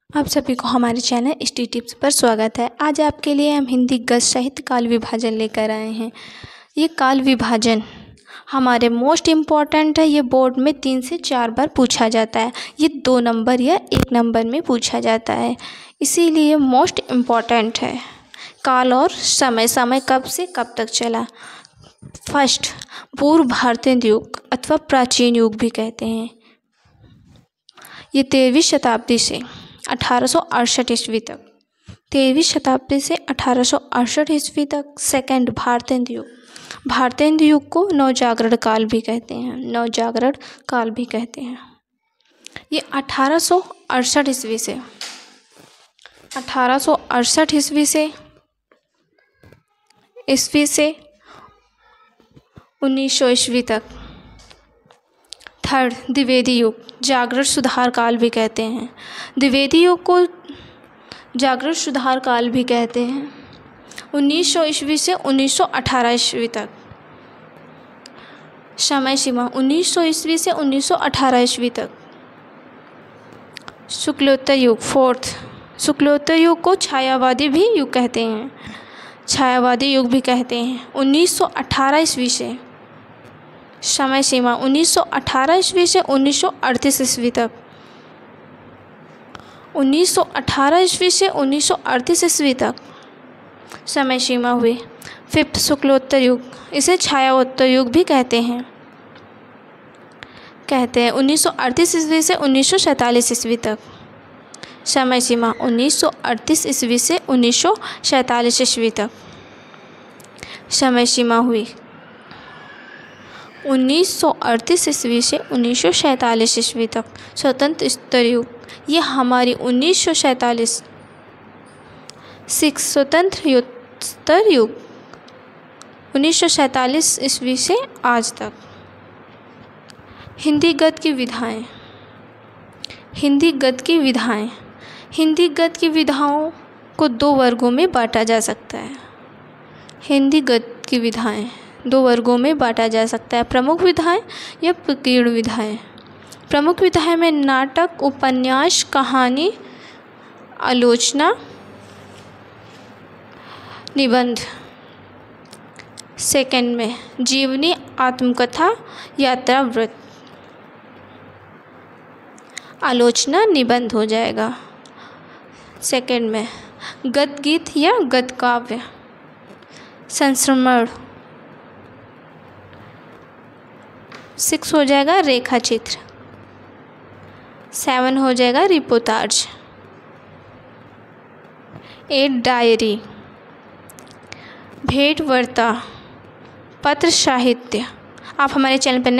आप सभी को हमारे चैनल ST टिप्स पर स्वागत है। आज आपके लिए हम हिंदी गद्य साहित्य काल विभाजन लेकर आए हैं। ये काल विभाजन हमारे मोस्ट इम्पॉर्टेंट है। ये बोर्ड में 3 से 4 बार पूछा जाता है। ये 2 नंबर या 1 नंबर में पूछा जाता है, इसीलिए मोस्ट इम्पॉर्टेंट है। काल और समय, समय कब से कब तक चला। फर्स्ट, पूर्व भारतीय युग अथवा प्राचीन युग भी कहते हैं। ये 13वीं शताब्दी से 1868 ईस्वी तक, 13वीं शताब्दी से 1868 ईस्वी तक। सेकंड, भारतेंद युग। भारतेंद युग को नवजागरण काल भी कहते हैं, नवजागरण काल भी कहते हैं। ये 1868 ईस्वी से 1868 ईस्वी से 1900 ईस्वी तक। थर्ड, द्विवेदी युग, जागरण सुधार काल भी कहते हैं। द्विवेदी युग को जागरण सुधार काल भी कहते हैं। 1900 ईस्वी से 1918 ईस्वी तक। समय सीमा 1900 ईस्वी से 1918 ईस्वी तक। शुक्लोत्तर युग, फोर्थ, शुक्लोत्तर युग को छायावादी भी युग कहते हैं, छायावादी युग भी कहते हैं। 1918 ईस्वी से, समय सीमा 1918 ईस्वी से 1938 ईस्वी तक। 1918 ईस्वी से 1938 ईस्वी तक समय सीमा हुई। फिफ्थ, शुक्लोत्तर युग, इसे छायावोत्तर युग भी कहते हैं 1938 ईस्वी से 1947 ईस्वी तक। समय सीमा 1938 ईस्वी से 1947 ईस्वी तक समय सीमा हुई। 1938 ईस्वी से 1947 ईस्वी तक स्वतंत्र युग, ये हमारी 1947 स्वतंत्र युग 1947 ईस्वी से आज तक। हिंदी गद्य की विधाएं। हिंदी गद्य की विधाएं, हिंदी गद्य की विधाओं को 2 वर्गों में बांटा जा सकता है। हिंदी गद्य की विधाएं 2 वर्गों में बांटा जा सकता है, प्रमुख विधाएं या प्रकीर्ण विधाएं। प्रमुख विधाएं में नाटक, उपन्यास, कहानी, आलोचना, निबंध। सेकंड में जीवनी, आत्मकथा, यात्रा वृत्त। आलोचना निबंध हो जाएगा। सेकंड में गद्य गीत या गद्य काव्य, संस्मरण। 6 हो जाएगा रेखा चित्र। 7 हो जाएगा रिपोर्टाज। 8 डायरी, भेंट वार्ता, पत्र साहित्य। आप हमारे चैनल पर